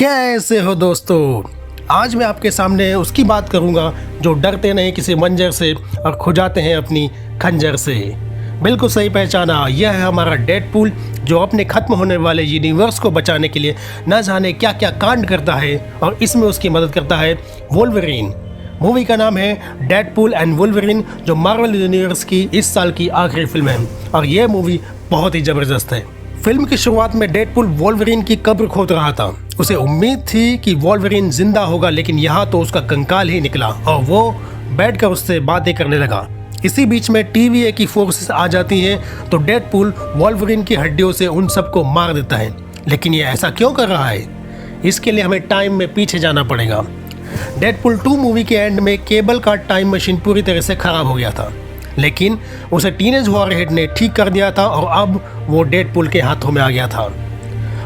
कैसे हो दोस्तों। आज मैं आपके सामने उसकी बात करूंगा जो डरते नहीं किसी मंजर से और खुजाते हैं अपनी खंजर से। बिल्कुल सही पहचाना, यह है हमारा डेडपूल जो अपने ख़त्म होने वाले यूनिवर्स को बचाने के लिए न जाने क्या क्या कांड करता है और इसमें उसकी मदद करता है वोल्वरीन। मूवी का नाम है डेडपूल एंड वोल्वरीन जो मार्वल यूनिवर्स की इस साल की आखिरी फिल्म है और यह मूवी बहुत ही ज़बरदस्त है। फिल्म की शुरुआत में डेडपूल वोल्वरीन की कब्र खोद रहा था। उसे उम्मीद थी कि वोल्वरीन जिंदा होगा, लेकिन यहाँ तो उसका कंकाल ही निकला और वो बैठकर उससे बातें करने लगा। इसी बीच में TVA की फोर्सेस आ जाती हैं तो डेडपूल वोल्वरीन की हड्डियों से उन सबको मार देता है। लेकिन ये ऐसा क्यों कर रहा है, इसके लिए हमें टाइम में पीछे जाना पड़ेगा। डेडपूल 2 मूवी के एंड में केबल का टाइम मशीन पूरी तरह से खराब हो गया था, लेकिन उसे टीनेज वॉरहेड ने ठीक कर दिया था और अब वो डेडपूल के हाथों में आ गया था।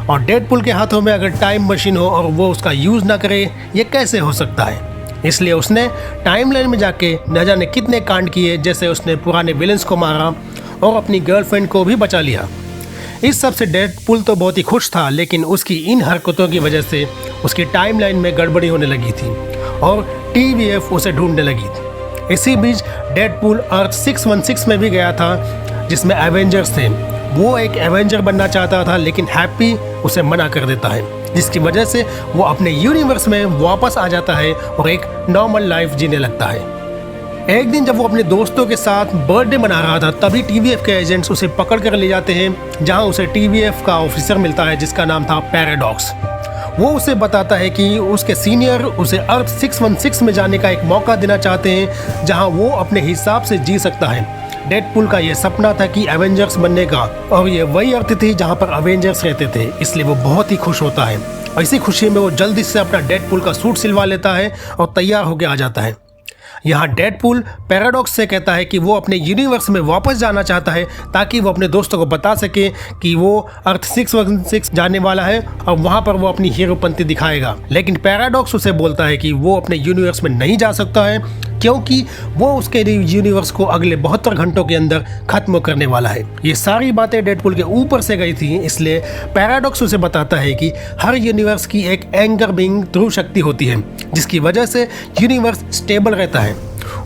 और डेडपूल के हाथों में अगर टाइम मशीन हो और वो उसका यूज़ ना करे, ये कैसे हो सकता है। इसलिए उसने टाइमलाइन में जाके न जाने कितने कांड किए, जैसे उसने पुराने विलेंस को मारा और अपनी गर्लफ्रेंड को भी बचा लिया। इस सब से डेडपूल तो बहुत ही खुश था, लेकिन उसकी इन हरकतों की वजह से उसकी टाइमलाइन में गड़बड़ी होने लगी थी और TVF उसे ढूंढने लगी थी। इसी बीच डेडपूल अर्थ 616 में भी गया था जिसमें एवेंजर्स थे। वो एक एवेंजर बनना चाहता था, लेकिन हैप्पी उसे मना कर देता है, जिसकी वजह से वो अपने यूनिवर्स में वापस आ जाता है और एक नॉर्मल लाइफ जीने लगता है। एक दिन जब वो अपने दोस्तों के साथ बर्थडे मना रहा था, तभी TVF के एजेंट्स उसे पकड़ कर ले जाते हैं, जहां उसे TVF का ऑफिसर मिलता है जिसका नाम था पैराडॉक्स। वो उसे बताता है कि उसके सीनियर उसे अर्थ 616 में जाने का एक मौका देना चाहते हैं, जहां वो अपने हिसाब से जी सकता है। डेडपूल का ये सपना था कि एवेंजर्स बनने का, और ये वही अर्थ थी जहां पर एवेंजर्स रहते थे, इसलिए वो बहुत ही खुश होता है। और इसी खुशी में वो जल्दी से अपना डेडपूल का सूट सिलवा लेता है और तैयार होकर आ जाता है। यहाँ डेडपूल पैराडॉक्स से कहता है कि वो अपने यूनिवर्स में वापस जाना चाहता है ताकि वो अपने दोस्तों को बता सके कि वो अर्थ 616 जाने वाला है और वहाँ पर वो अपनी हीरोपंती दिखाएगा। लेकिन पैराडॉक्स उसे बोलता है कि वो अपने यूनिवर्स में नहीं जा सकता है, क्योंकि वो उसके यूनिवर्स को अगले 72 घंटों के अंदर खत्म करने वाला है। ये सारी बातें डेडपूल के ऊपर से गई थी, इसलिए पैराडॉक्स उसे बताता है कि हर यूनिवर्स की एक एंकर बीइंग ध्रुव शक्ति होती है, जिसकी वजह से यूनिवर्स स्टेबल रहता है।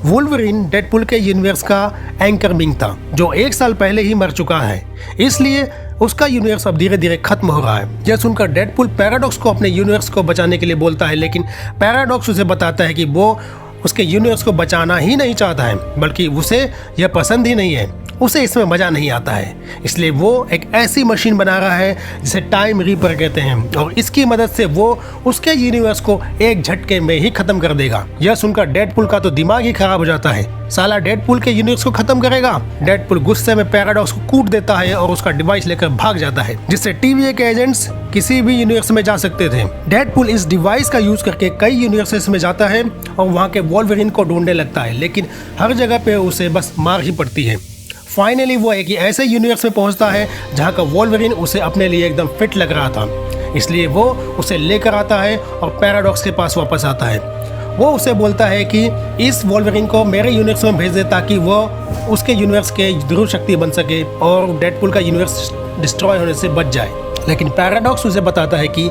वोल्वरीन डेडपूल के यूनिवर्स का एंकर बीइंग था जो 1 साल पहले ही मर चुका है, इसलिए उसका यूनिवर्स अब धीरे धीरे खत्म हो रहा है। यह सुनकर डेडपूल पैराडॉक्स को अपने यूनिवर्स को बचाने के लिए बोलता है, लेकिन पैराडॉक्स उसे बताता है कि वो उसके यूनिवर्स को बचाना ही नहीं चाहता है, बल्कि उसे यह पसंद ही नहीं है, उसे इसमें मज़ा नहीं आता है। इसलिए वो एक ऐसी मशीन बना रहा है जिसे टाइम रीपर कहते हैं, और इसकी मदद से वो उसके यूनिवर्स को एक झटके में ही खत्म कर देगा। यह सुनकर डेडपूल का तो दिमाग ही खराब हो जाता है, साला डेडपूल के यूनिवर्स को खत्म करेगा। डेडपूल गुस्से में पैराडॉक्स को कूट देता है और उसका डिवाइस लेकर भाग जाता है, जिससे TVA के एजेंट्स किसी भी यूनिवर्स में जा सकते थे। डेडपूल इस डिवाइस का यूज करके कई यूनिवर्सेस में जाता है और वहाँ के वोल्वरीन को ढूंढने लगता है, लेकिन हर जगह पे उसे बस मार ही पड़ती है। फाइनली वो एक ऐसे यूनिवर्स में पहुंचता है जहां का वोल्वरीन उसे अपने लिए एकदम फिट लग रहा था, इसलिए वो उसे लेकर आता है और पैराडॉक्स के पास वापस आता है। वो उसे बोलता है कि इस वोल्वरीन को मेरे यूनिवर्स में भेज दे ताकि वो उसके यूनिवर्स के ध्रुव शक्ति बन सके और डेडपूल का यूनिवर्स डिस्ट्रॉय होने से बच जाए। लेकिन पैराडॉक्स उसे बताता है कि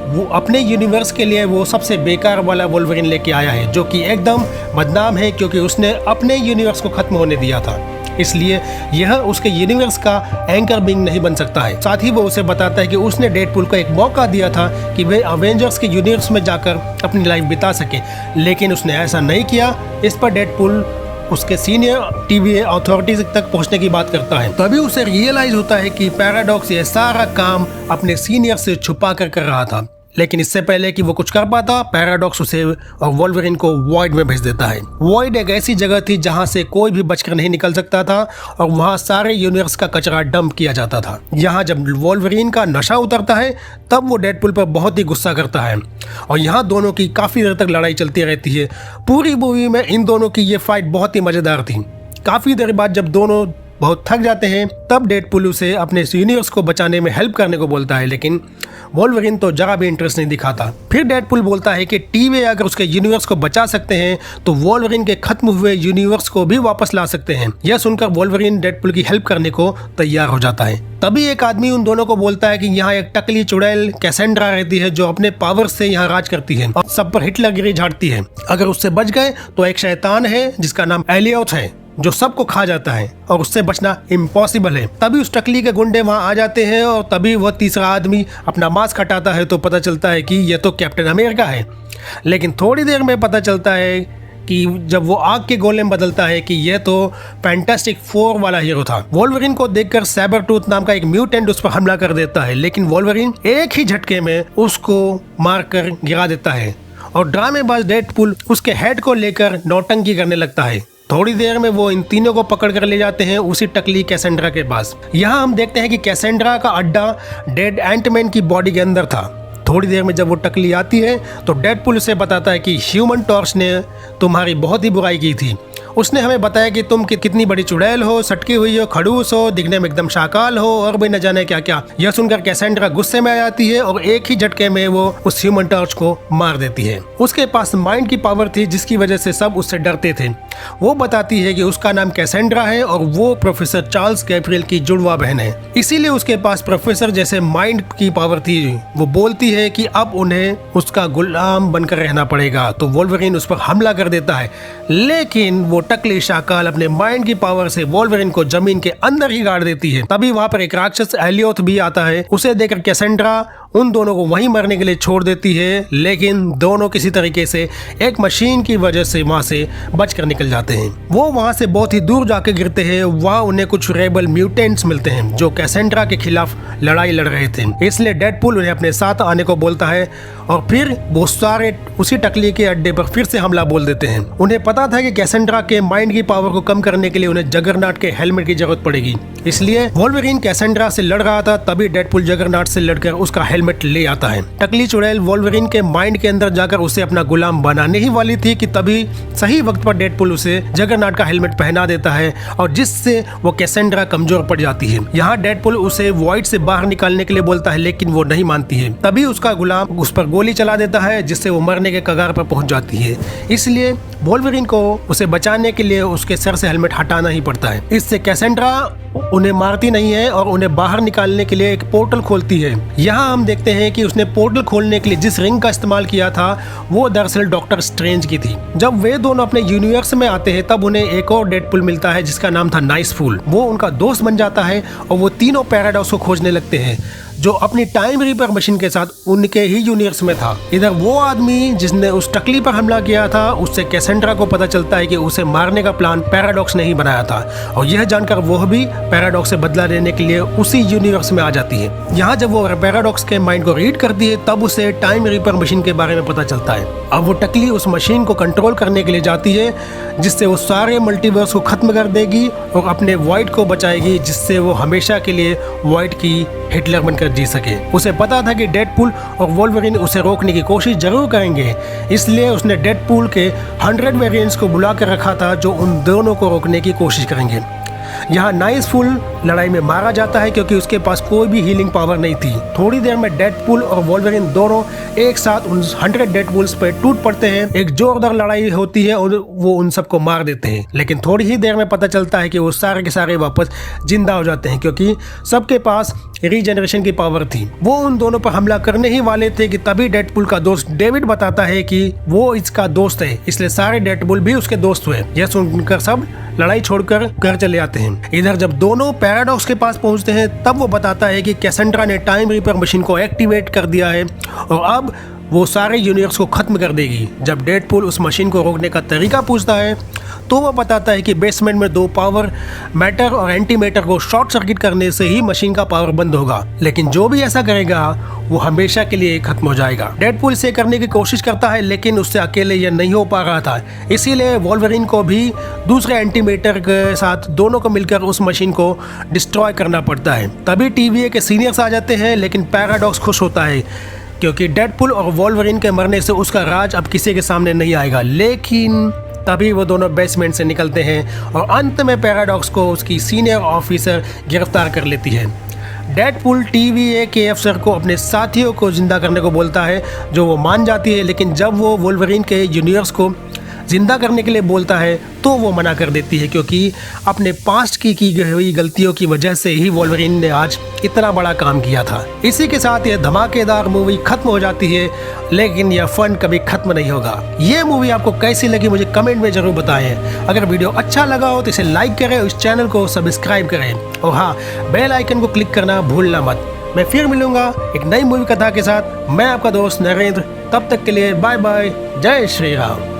वो अपने यूनिवर्स के लिए वो सबसे बेकार वाला वोल्वरीन लेके आया है, जो कि एकदम बदनाम है क्योंकि उसने अपने यूनिवर्स को खत्म होने दिया था, इसलिए यह उसके यूनिवर्स का एंकर बीइंग नहीं बन सकता है। साथ ही वो उसे बताता है कि उसने डेडपूल को एक मौका दिया था कि वे अवेंजर्स के यूनिवर्स में जाकर अपनी लाइफ बिता सके, लेकिन उसने ऐसा नहीं किया। इस पर डेडपूल उसके सीनियर TVA अथॉरिटीज तक पहुंचने की बात करता है। तभी उसे रियलाइज होता है कि पैराडॉक्स ये सारा काम अपने सीनियर से छुपा कर रहा था, लेकिन इससे पहले कि वो कुछ कर पाता, पैराडॉक्स उसे और वोल्वरीन को वॉइड में भेज देता है। वॉइड एक ऐसी जगह थी जहां से कोई भी बचकर नहीं निकल सकता था और वहां सारे यूनिवर्स का कचरा डंप किया जाता था। यहाँ जब वोल्वरीन का नशा उतरता है तब वो डेडपूल पर बहुत ही गुस्सा करता है और यहाँ दोनों की काफ़ी देर तक लड़ाई चलती रहती है। पूरी मूवी में इन दोनों की ये फाइट बहुत ही मज़ेदार थी। काफ़ी देर बाद जब दोनों बहुत थक जाते हैं, तब डेडपुल उसे अपने यूनिवर्स को बचाने में हेल्प करने को बोलता है, लेकिन वोल्वरिन तो जरा भी इंटरेस्ट नहीं दिखाता। फिर डेडपुल बोलता है कि टीवी अगर उसके यूनिवर्स को बचा सकते हैं तो वोल्वरिन के खत्म हुए यूनिवर्स को भी वापस ला सकते हैं। यह सुनकर वोल्वरिन डेडपुल की हेल्प करने को तैयार हो जाता है। तभी एक आदमी उन दोनों को बोलता है कि यहाँ एक टकली चुड़ैल कैसेंड्रा रहती है जो अपने पावर से यहाँ राज करती है और सब पर हिटलरगिरी झाड़ती है। अगर उससे बच गए तो एक शैतान है जिसका नाम एलियोथ है जो सबको खा जाता है और उससे बचना इम्पॉसिबल है। तभी उस टकली के गुंडे वहां आ जाते हैं और तभी वह तीसरा आदमी अपना मास्क हटाता है तो पता चलता है कि यह तो कैप्टन अमेरिका है। लेकिन थोड़ी देर में पता चलता है कि जब वो आग के गोले में बदलता है कि यह तो फैंटास्टिक फोर वाला हीरो था। वोल्वरिन को देखकर सैबरटूथ नाम का एक म्यूटेंट उस पर हमला कर देता है, लेकिन वोल्वरिन एक ही झटके में उसको मारकर गिरा देता है और ड्रामेबाज डेडपुल उसके हेड को लेकर नौटंकी करने लगता है। थोड़ी देर में वो इन तीनों को पकड़ कर ले जाते हैं उसी टकली कैसेंड्रा के पास। यहाँ हम देखते हैं कि कैसेंड्रा का अड्डा डेड एंटमैन की बॉडी के अंदर था। थोड़ी देर में जब वो टकली आती है तो डेडपुल उसे बताता है कि ह्यूमन टॉर्च ने तुम्हारी बहुत ही बुराई की थी। उसने हमें बताया कि तुम कितनी बड़ी चुड़ैल हो, सटकी हुई हो, खड़ूस हो, दिखने में एकदम शाकाल हो और भी न जाने क्या क्या। यह सुनकर कैसेंड्रा गुस्से में आ जाती है और एक ही झटके में वो उस ह्यूमन टॉर्च को मार देती है। उसके पास माइंड की पावर थी जिसकी वजह से सब उससे डरते थे। वो बताती है कि उसका नाम कैसेंड्रा है और वो प्रोफेसर चार्ल्स गैब्रियल की जुड़वा बहन है, इसीलिए उसके पास प्रोफेसर जैसे माइंड की पावर थी। वो बोलती है कि अब उन्हें उसका गुलाम बनकर रहना पड़ेगा। तो वोल्वरिन उस पर हमला कर देता है, लेकिन वो टकली शाकाल अपने माइंड की पावर से वोल्वरिन को जमीन के अंदर ही गाड़ देती है। तभी वहां पर एक राक्षस एलियोथ भी आता है। उसे देखकर कैसेंड्रा उन दोनों को वहीं मरने के लिए छोड़ देती है, लेकिन दोनों किसी तरीके से एक मशीन की वजह से वहां से बचकर निकल जाते हैं। वो वहां से बहुत ही दूर जाके गिरते हैं। वहां उन्हें कुछ रेबल म्यूटेंट्स मिलते हैं जो कैसेंड्रा के खिलाफ लड़ाई लड़ रहे थे, इसलिए डेडपुल उन्हें अपने साथ आने को बोलता है और फिर वो सारे उसी टकली के अड्डे पर फिर से हमला बोल देते हैं। उन्हें पता था कि कैसेंड्रा के माइंड की पावर को कम करने के लिए उन्हें जगरनॉट के हेलमेट की जरूरत पड़ेगी, इसलिए वोल्वरिन कैसेंड्रा से लड़ रहा था। तभी डेडपुल जगरनॉट से लड़कर उसका हेलमेट ले आता है। टकली चुड़ैल वोल्वरिन के माइंड के अंदर जाकर उसे अपना गुलाम बनाने ही वाली थी कि तभी सही वक्त पर डेडपुल उसे जगरनॉट का हेलमेट पहना देता है और जिससे वो कैसेंड्रा कमजोर पड़ जाती है। यहाँ डेडपुल उसे वॉइड से बाहर निकालने के लिए बोलता है, लेकिन वो नहीं मानती है। तभी उसका गुलाम उस पर गोली चला देता है जिससे वो मरने के कगार पर पहुंच जाती है। इसलिए वोल्वरिन को उसे बचाने के लिए उसके सर से हेलमेट हटाना ही पड़ता है। इससे कैसेंड्रा उन्हें मारती नहीं है और उन्हें बाहर निकालने के लिए एक पोर्टल खोलती है। यहाँ हम देखते हैं कि उसने पोर्टल खोलने के लिए जिस रिंग का इस्तेमाल किया था वो दरअसल डॉक्टर स्ट्रेंज की थी। जब वे दोनों अपने यूनिवर्स में आते हैं तब उन्हें एक और डेडपुल मिलता है जिसका नाम था नाइसफुल। वो उनका दोस्त बन जाता है और वो तीनों पैराडॉक्स को खोजने लगते हैं जो अपनी टाइम रीपर मशीन के साथ उनके ही यूनिवर्स में था। इधर वो आदमी जिसने उस टकली पर हमला किया था उससे कैसेंड्रा को पता चलता है कि उसे मारने का प्लान पैराडॉक्स ने ही बनाया था और यह जानकर वह भी पैराडॉक्स से बदला लेने के लिए उसी यूनिवर्स में आ जाती है। यहाँ जब वो पैराडॉक्स के माइंड को रीड करती है तब उसे टाइम रीपर मशीन के बारे में पता चलता है। अब वो टकली उस मशीन को कंट्रोल करने के लिए जाती है जिससे वो सारे मल्टीवर्स को खत्म कर देगी और अपने वॉइड को बचाएगी, जिससे वो हमेशा के लिए वॉइड की हिटलर बनकर जी सके। उसे पता था कि डेडपुल और वोल्वरिन उसे रोकने की कोशिश जरूर करेंगे, इसलिए उसने डेडपुल के 100 वेरिएंट्स को बुला कर रखा था जो उन दोनों को रोकने की कोशिश करेंगे। यहाँ नाइसफुल लड़ाई में मारा जाता है क्योंकि उसके पास कोई भी हीलिंग पावर नहीं थी। थोड़ी देर में डेडपुल और वोल्वरिन दोनों एक साथ उन 100 डेडपुल्स पर टूट पड़ते हैं। एक जोरदार लड़ाई होती है और वो उन सबको मार देते हैं, लेकिन थोड़ी ही देर में पता चलता है कि वो सारे के सारे वापस जिंदा हो जाते हैं क्योंकि सबके पास रीजनरेशन की पावर थी। वो उन दोनों पर हमला करने ही वाले थे कि तभी डेडपुल का दोस्त डेविड बताता है कि वो इसका दोस्त है, इसलिए सारे डेडपुल भी उसके दोस्त हुए। यह सुनकर सब लड़ाई छोड़कर घर चले आते हैं। इधर जब दोनों पैराडॉक्स के पास पहुंचते हैं तब वो बताता है कि कैसेंड्रा ने टाइम रीपर मशीन को एक्टिवेट कर दिया है और अब वो सारे यूनिवर्स को खत्म कर देगी। जब डेडपुल उस मशीन को रोकने का तरीका पूछता है तो वह बताता है कि बेसमेंट में 2 पावर मैटर और एंटी मैटर को शॉर्ट सर्किट करने से ही मशीन का पावर बंद होगा, लेकिन जो भी ऐसा करेगा वो हमेशा के लिए खत्म हो जाएगा। डेडपुल इसे करने की कोशिश करता है लेकिन उससे अकेले यह नहीं हो पा रहा था, इसीलिए वोल्वरिन को भी दूसरे एंटी मैटर के साथ दोनों को मिलकर उस मशीन को डिस्ट्रॉय करना पड़ता है। तभी TVA के सीनियर्स आ जाते हैं, लेकिन पैराडॉक्स खुश होता है क्योंकि डेडपुल और वोल्वरिन के मरने से उसका राज अब किसी के सामने नहीं आएगा। लेकिन तभी वो दोनों बेसमेंट से निकलते हैं और अंत में पैराडॉक्स को उसकी सीनियर ऑफिसर गिरफ्तार कर लेती है। डेडपूल TVA के अफसर को अपने साथियों को जिंदा करने को बोलता है, जो वो मान जाती है, लेकिन जब वो वोल्वरिन के जूनियर्स को जिंदा करने के लिए बोलता है तो वो मना कर देती है, क्योंकि अपने पास्ट की गई हुई गलतियों की वजह से ही वोल्वरिन ने आज इतना बड़ा काम किया था। इसी के साथ ये धमाकेदार मूवी खत्म हो जाती है, लेकिन यह फन कभी खत्म नहीं होगा। ये मूवी आपको कैसी लगी मुझे कमेंट में जरूर बताएं। अगर वीडियो अच्छा लगा हो तो इसे लाइक करें और इस चैनल को सब्सक्राइब करें, और हाँ, बेल आइकन को क्लिक करना भूलना मत। मैं फिर मिलूंगा एक नई मूवी कथा के साथ। मैं आपका दोस्त नरेंद्र। तब तक के लिए बाय बाय। जय श्री राम।